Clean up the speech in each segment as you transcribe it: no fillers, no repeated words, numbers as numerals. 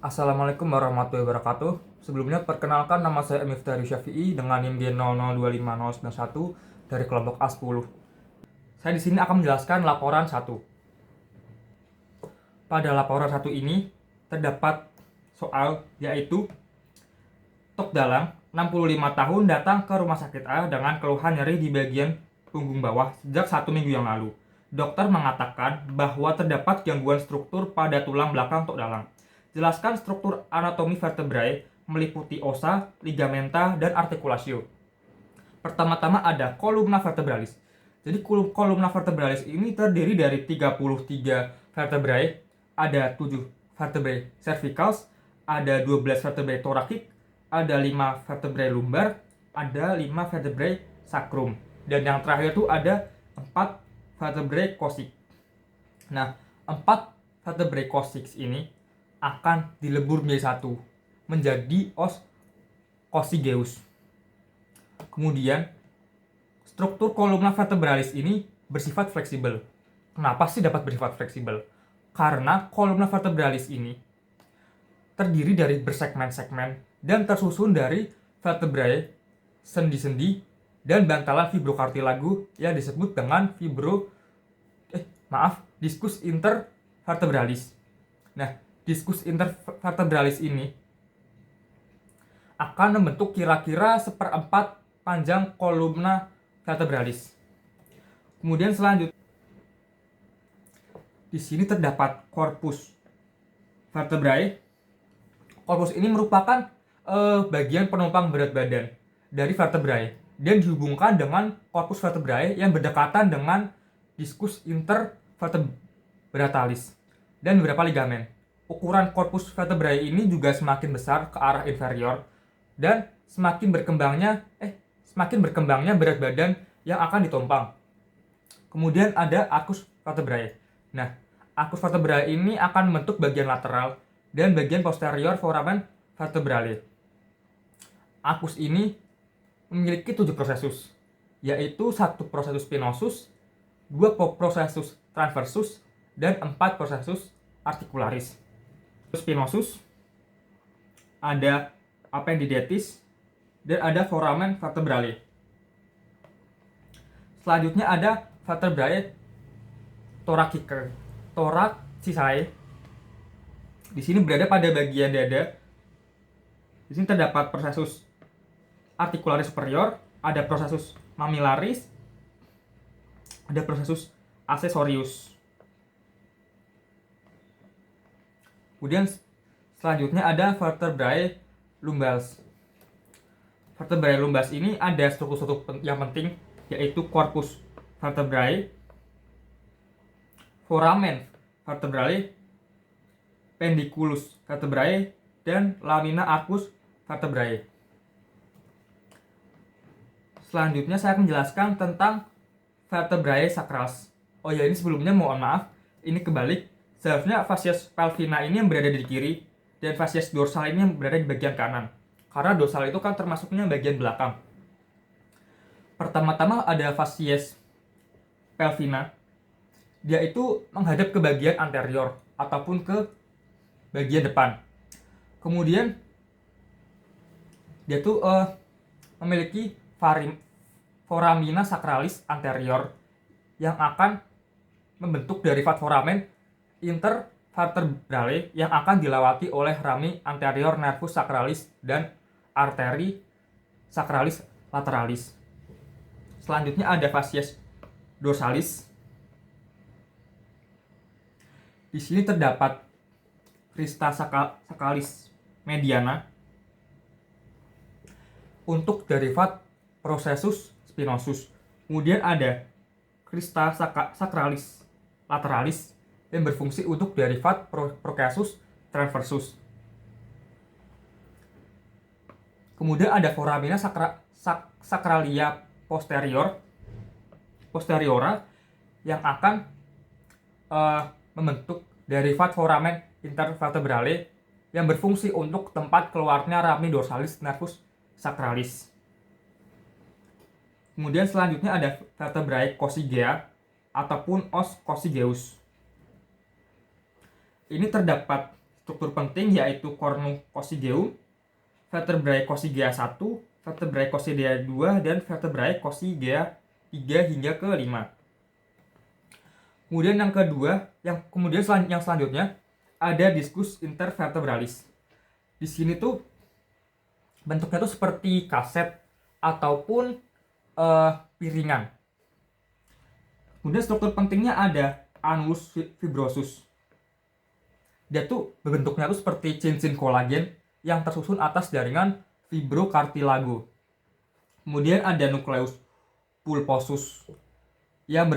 Assalamualaikum warahmatullahi wabarakatuh. Sebelumnya perkenalkan, nama saya Miftahri Syafi'i dengan NIM G0025091 dari kelompok A10. Saya di sini akan menjelaskan laporan 1. Pada laporan 1 ini terdapat soal yaitu Tok Dalang 65 tahun datang ke rumah sakit A dengan keluhan nyeri di bagian punggung bawah sejak 1 minggu yang lalu. Dokter mengatakan bahwa terdapat gangguan struktur pada tulang belakang Tok Dalang. Jelaskan struktur anatomi vertebrae meliputi osa, ligamenta, dan artikulasio. Pertama-tama ada kolumna vertebralis. Jadi kolumna vertebralis ini terdiri dari 33 vertebrae, ada 7 vertebrae cervicals, ada 12 vertebrae thoracic, ada 5 vertebrae lumbar, ada 5 vertebrae sacrum, dan yang terakhir itu ada 4 vertebrae coccyx. Nah, 4 vertebrae coccyx ini akan dilebur menjadi satu, menjadi os coccygeus. Kemudian, struktur kolumna vertebralis ini bersifat fleksibel. Kenapa sih dapat bersifat fleksibel? Karena kolumna vertebralis ini terdiri dari bersegmen-segmen dan tersusun dari vertebrae, sendi-sendi, dan bantalan fibrokartilagu yang disebut dengan discus intervertebralis. Nah, discus intervertebralis ini akan membentuk kira-kira 1/4 panjang kolumna vertebralis. Kemudian selanjutnya, di sini terdapat korpus vertebrae. Korpus ini merupakan bagian penumpang berat badan dari vertebrae dan dihubungkan dengan korpus vertebrae yang berdekatan dengan discus intervertebratalis dan beberapa ligamen. Ukuran korpus vertebrae ini juga semakin besar ke arah inferior dan semakin berkembangnya berat badan yang akan ditumpang. Kemudian ada arcus vertebrae. Nah, arcus vertebrae ini akan membentuk bagian lateral dan bagian posterior foramen vertebrale. Arcus ini memiliki 7 prosesus, yaitu 1 prosesus spinosus, 2 prosesus transversus, dan 4 prosesus articularis. Spinosus, ada appendiditis, dan ada foramen vertebrale. Selanjutnya ada vertebrae thoracicae. Di sini berada pada bagian dada. Di sini terdapat prosesus articularis superior, ada prosesus mammillaris, ada prosesus accessorius. Kemudian selanjutnya ada vertebrae lumbals. Vertebrae lumbals ini ada struktur-struktur yang penting, yaitu corpus vertebrae, foramen vertebrale, pendiculus vertebrae, dan lamina arcus vertebrae. Selanjutnya saya akan menjelaskan tentang vertebrae sacrals. Oh ya, ini sebelumnya mohon maaf, ini kebalik. Seharusnya fascias pelvina ini yang berada di kiri dan fascias dorsal ini yang berada di bagian kanan. Karena dorsal itu kan termasuknya bagian belakang. Pertama-tama ada fascias pelvina. Dia itu menghadap ke bagian anterior ataupun ke bagian depan. Kemudian dia tuh memiliki foramina sacralis anterior yang akan membentuk derivat foramen intervertebrale yang akan dilewati oleh rami anterior nervus sacralis dan arteri sacralis lateralis. Selanjutnya ada fascias dorsalis. Di sini terdapat crista sacralis mediana untuk derivat processus spinosus. Kemudian ada crista sacralis lateralis yang berfungsi untuk derivat procasus transversus. Kemudian ada foramina sacralia posteriora yang akan membentuk derivat foramen intervertebrale yang berfungsi untuk tempat keluarnya rami dorsalis nervus sacralis. Kemudian selanjutnya ada vertebrae coccygea ataupun os coccygeus. Ini terdapat struktur penting yaitu cornucoccygeum, vertebrae Coccygea 1, vertebrae Coccygea 2, dan vertebrae Coccygea 3 hingga ke 5. Kemudian yang kedua, yang selanjutnya ada diskus intervertebralis. Di sini tuh bentuknya tuh seperti kaset ataupun piringan. Kemudian struktur pentingnya ada annulus fibrosus. Dia tuh bentuknya tuh seperti cincin kolagen yang tersusun atas jaringan fibrokartilago. Kemudian ada nukleus pulposus yang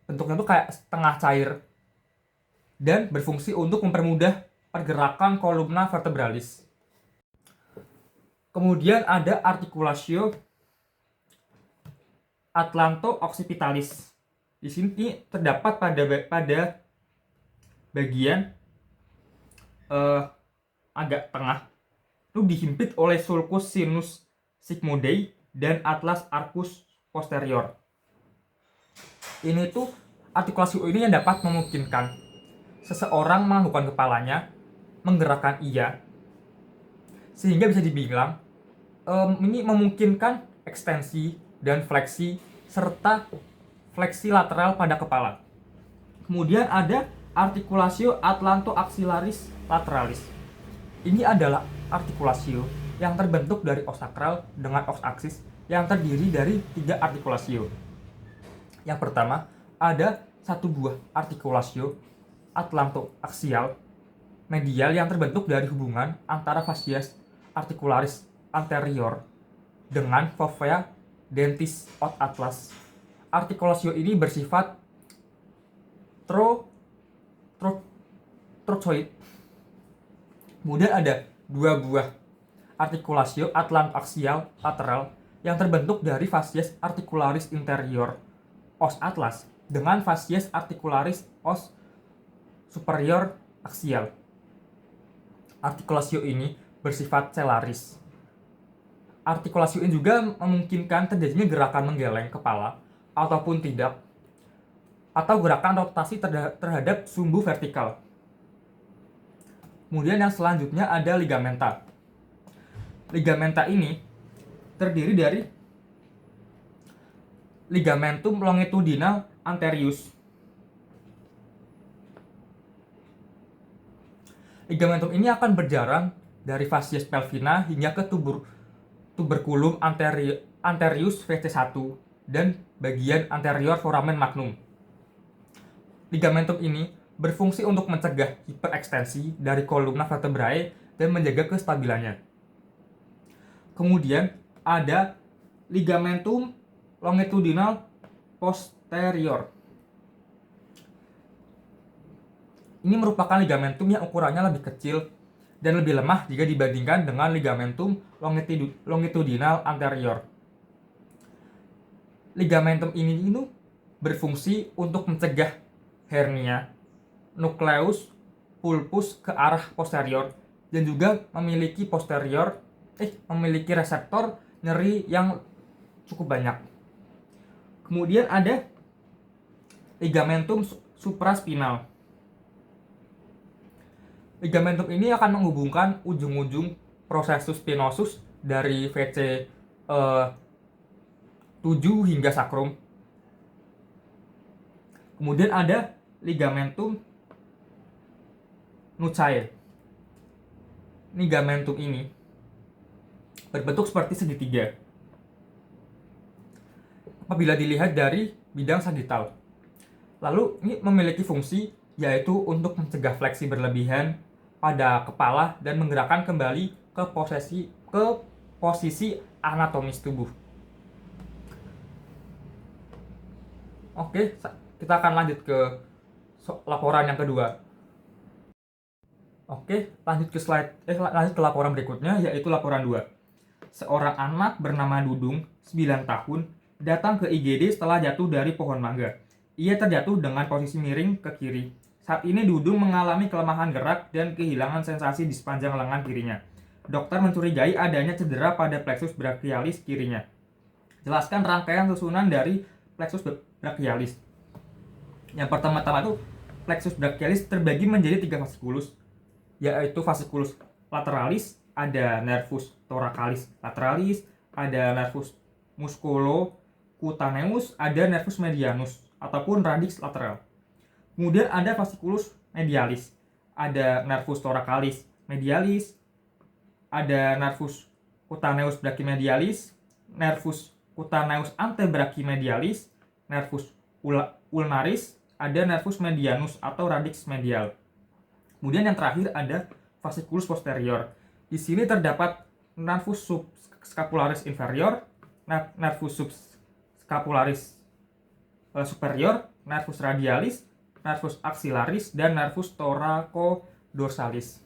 bentuknya tuh kayak setengah cair dan berfungsi untuk mempermudah pergerakan kolumna vertebralis. Kemudian ada articulatio atlanto-occipitalis. Di sini terdapat pada bagian agak tengah itu dihimpit oleh sulcus sinus sigmoidei dan atlas arcus posterior. Ini tuh artikulasi ini yang dapat memungkinkan seseorang menganggukkan kepalanya, menggerakkan ia, sehingga bisa dibilang ini memungkinkan ekstensi dan fleksi serta fleksi lateral pada kepala. Kemudian ada articulatio atlanto-axillaris lateralis. Ini adalah articulatio yang terbentuk dari os sakral dengan os aksis yang terdiri dari 3 articulatio. Yang pertama, ada satu buah articulatio atlanto-axial medial yang terbentuk dari hubungan antara fascies articularis anterior dengan fovea dentis ot atlas. Articulatio ini bersifat trochoid. Kemudian ada 2 buah articulatio atlanto-axial lateral yang terbentuk dari fascies articularis interior os atlas dengan fascies articularis os superior axial. Articulatio ini bersifat celaris. Artikulatio ini juga memungkinkan terjadinya gerakan menggeleng kepala ataupun tidak, atau gerakan rotasi terhadap sumbu vertikal. Kemudian yang selanjutnya ada ligamenta. Ligamenta ini terdiri dari ligamentum longitudinal anterius. Ligamentum ini akan berjalan dari fascies pelvina hingga ke tuberculum anterius VC1 dan bagian anterior foramen magnum. Ligamentum ini berfungsi untuk mencegah hiperekstensi dari kolumna vertebrae dan menjaga kestabilannya. Kemudian ada ligamentum longitudinal posterior. Ini merupakan ligamentum yang ukurannya lebih kecil dan lebih lemah jika dibandingkan dengan ligamentum longitudinal anterior. Ligamentum ini berfungsi untuk mencegah hernia, nukleus pulpus ke arah posterior, dan juga memiliki reseptor nyeri yang cukup banyak. Kemudian ada ligamentum supraspinal. Ligamentum ini akan menghubungkan ujung-ujung processus spinosus dari VC 7 hingga sakrum. Kemudian ada ligamentum nuchae. Ligamentum ini berbentuk seperti segitiga apabila dilihat dari bidang sagittal. Lalu ini memiliki fungsi yaitu untuk mencegah fleksi berlebihan pada kepala dan menggerakkan kembali ke posisi anatomis tubuh. Oke, kita akan lanjut ke laporan yang kedua. Oke, lanjut ke laporan berikutnya, yaitu laporan 2. Seorang anak bernama Dudung, 9 tahun, datang ke IGD setelah jatuh dari pohon mangga. Ia terjatuh dengan posisi miring ke kiri. Saat ini Dudung mengalami kelemahan gerak dan kehilangan sensasi di sepanjang lengan kirinya. Dokter mencurigai adanya cedera pada plexus brachialis kirinya. Jelaskan rangkaian susunan dari plexus brachialis. Yang pertama-tama itu plexus brachialis terbagi menjadi 3 fasciculus. yaitu fasciculus lateralis, ada nervus thoracalis lateralis, ada nervus musculocutaneus, ada nervus medianus ataupun radix lateral. Kemudian ada fasciculus medialis, ada nervus thoracalis medialis, ada nervus cutaneus brachymedialis, nervus cutaneus antebrachymedialis, nervus ulnaris, ada nervus medianus atau radix medial. Kemudian yang terakhir ada fasciculus posterior. Di sini terdapat nervus subscapularis inferior, nervus subscapularis superior, nervus radialis, nervus axillaris, dan nervus thoraco-dorsalis.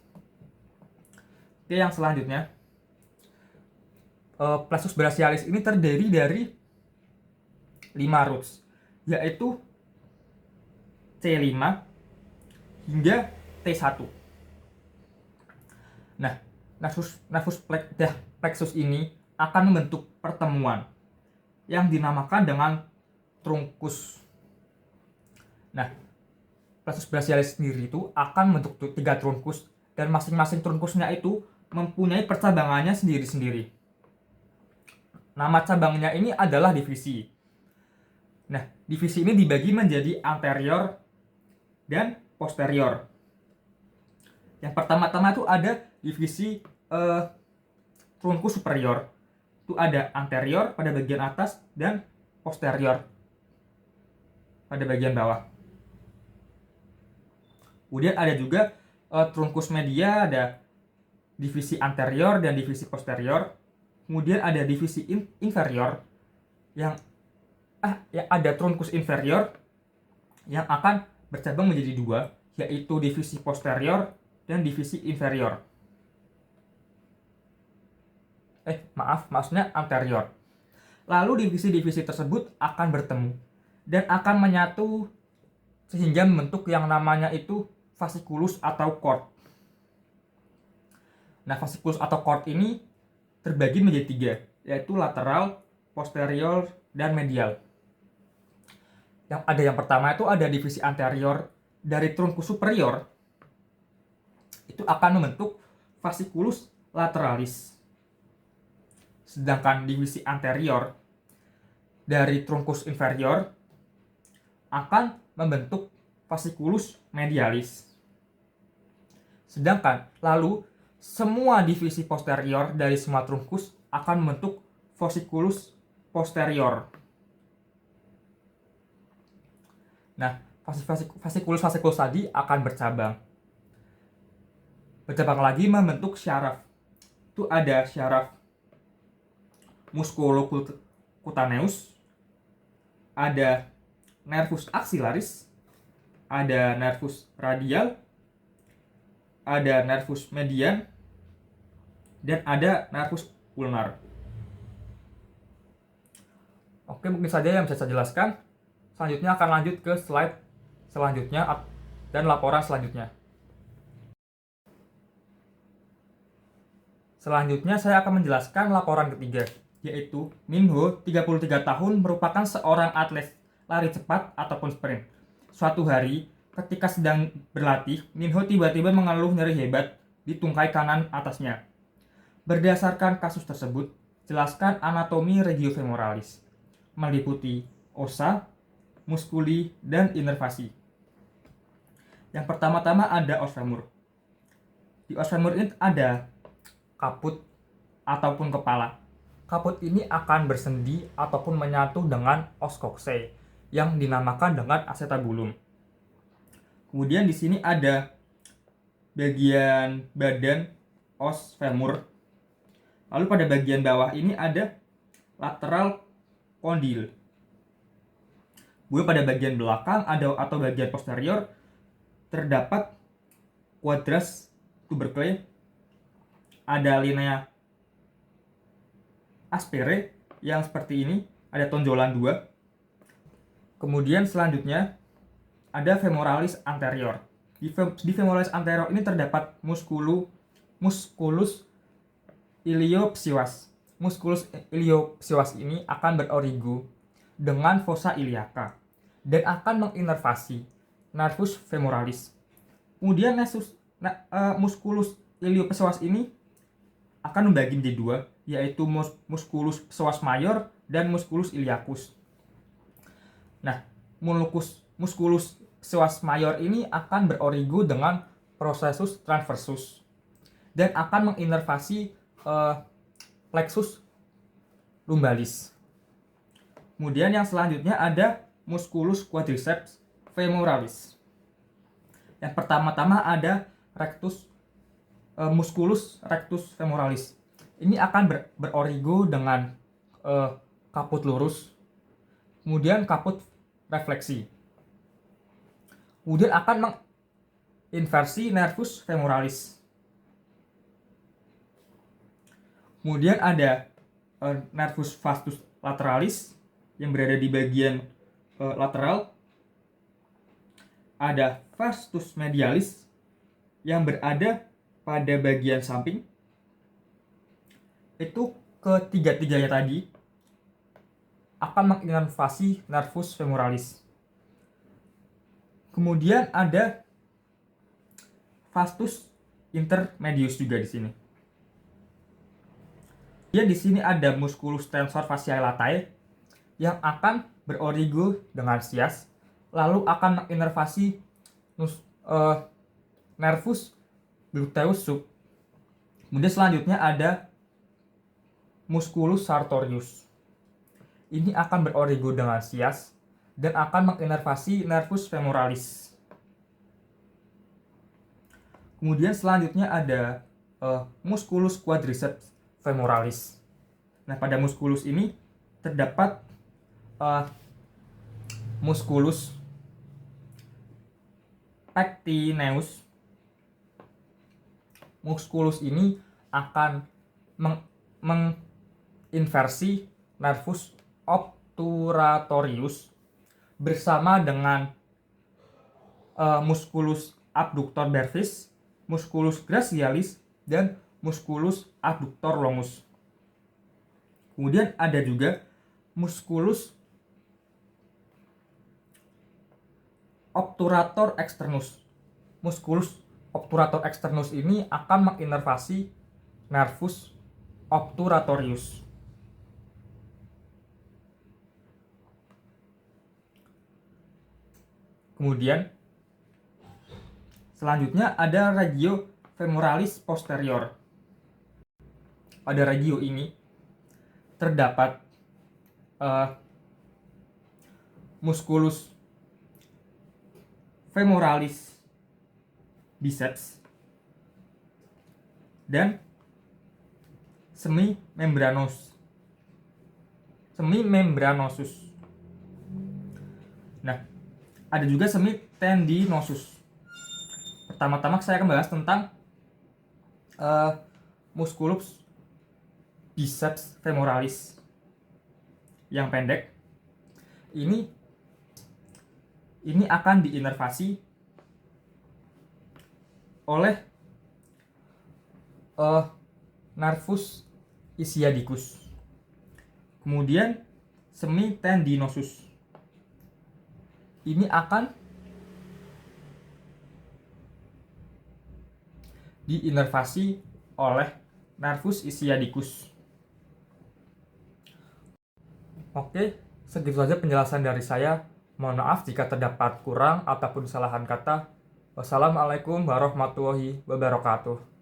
Oke, yang selanjutnya, plexus brachialis ini terdiri dari 5 roots, yaitu C5 hingga T1. Nah, nervus plexus ini akan membentuk pertemuan yang dinamakan dengan trunkus. Nah, plexus brachialis sendiri itu akan membentuk 3 trunkus, dan masing-masing trunkusnya itu mempunyai percabangannya sendiri-sendiri. Nama cabangnya ini adalah divisi. Nah, divisi ini dibagi menjadi anterior dan posterior. Yang pertama-tama itu ada divisi trunkus superior. Itu ada anterior pada bagian atas dan posterior pada bagian bawah. Kemudian ada juga trunkus media, ada divisi anterior dan divisi posterior. Kemudian ada divisi inferior yang ada trunkus inferior yang akan bercabang menjadi 2, yaitu divisi posterior dan divisi inferior. Maksudnya anterior. Lalu divisi-divisi tersebut akan bertemu dan akan menyatu sehingga membentuk yang namanya itu fasciculus atau cord. Nah, fasciculus atau cord ini terbagi menjadi 3, yaitu lateral, posterior, dan medial. Yang pertama itu ada divisi anterior dari trunkus superior, itu akan membentuk fasciculus lateralis. Sedangkan divisi anterior dari trunkus inferior akan membentuk fasciculus medialis. Sedangkan lalu semua divisi posterior dari semua trunkus akan membentuk fasciculus posterior. Nah, fasciculus tadi akan bercabang lagi membentuk syaraf. Itu ada syaraf musculocutaneus, ada nervus axillaris, ada nervus radial, ada nervus median, dan ada nervus ulnar. Oke, mungkin saja yang bisa saya jelaskan. Selanjutnya akan lanjut ke slide selanjutnya dan laporan selanjutnya. Selanjutnya saya akan menjelaskan laporan ketiga, yaitu Minho, 33 tahun, merupakan seorang atlet lari cepat ataupun sprint. Suatu hari, ketika sedang berlatih, Minho tiba-tiba mengeluh nyeri hebat di tungkai kanan atasnya. Berdasarkan kasus tersebut, jelaskan anatomi regiofemoralis, meliputi osa, muskuli, dan inervasi. Yang pertama-tama ada os femur. Di os femur ini ada kaput ataupun kepala. Kaput ini akan bersendi ataupun menyatu dengan os coxae yang dinamakan dengan acetabulum. Kemudian di sini ada bagian badan os femur. Lalu pada bagian bawah ini ada lateral condyle. Kemudian pada bagian belakang atau bagian posterior terdapat quadras tubercle, ada linea aspere yang seperti ini, ada tonjolan 2. Kemudian selanjutnya ada femoralis anterior. Di femoralis anterior ini terdapat musculus iliopsoas. Musculus iliopsoas ini akan berorigo dengan fossa iliaca dan akan menginervasi nervus femoralis. Kemudian muskulus iliopsoas ini akan membagi menjadi dua, yaitu muskulus psoas mayor dan muskulus iliacus. Nah, muskulus psoas mayor ini akan berorigo dengan processus transversus dan akan menginervasi plexus lumbalis. Kemudian yang selanjutnya ada musculus quadriceps femoralis. Yang pertama-tama ada musculus rectus femoralis. Ini akan berorigo dengan kaput lurus, kemudian kaput refleksi. Kemudian akan menginversi nervus femoralis. Kemudian ada nervus vastus lateralis yang berada di bagian lateral. Ada vastus medialis yang berada pada bagian samping. Itu ketiga-tiganya tadi akan menginervasi nervus femoralis. Kemudian ada vastus intermedius juga di sini. Di sini ada musculus tensor fasciae latae yang akan berorigo dengan sias, lalu akan menginervasi nervus gluteus sub. Kemudian selanjutnya ada musculus sartorius. Ini akan berorigo dengan sias dan akan menginervasi nervus femoralis. Kemudian selanjutnya ada musculus quadriceps femoralis. Nah, pada musculus ini terdapat musculus pectineus. Musculus ini akan menginversi nervus obturatorius bersama dengan musculus abductor brevis, musculus gracialis, dan musculus abductor longus. Kemudian ada juga musculus obturator externus. Musculus obturator externus ini akan menginervasi nervus obturatorius. Kemudian selanjutnya ada regio femoralis posterior. Pada regio ini terdapat musculus femoralis biceps dan semimembranosus. Nah, ada juga semitendinosus. Pertama-tama saya akan bahas tentang musculus biceps femoralis yang pendek. Ini akan diinervasi oleh nervus ischiadicus. Kemudian semitendinosus ini akan diinervasi oleh nervus ischiadicus. Oke, segitu saja penjelasan dari saya. Mohon maaf jika terdapat kurang ataupun kesalahan kata. Wassalamualaikum warahmatullahi wabarakatuh.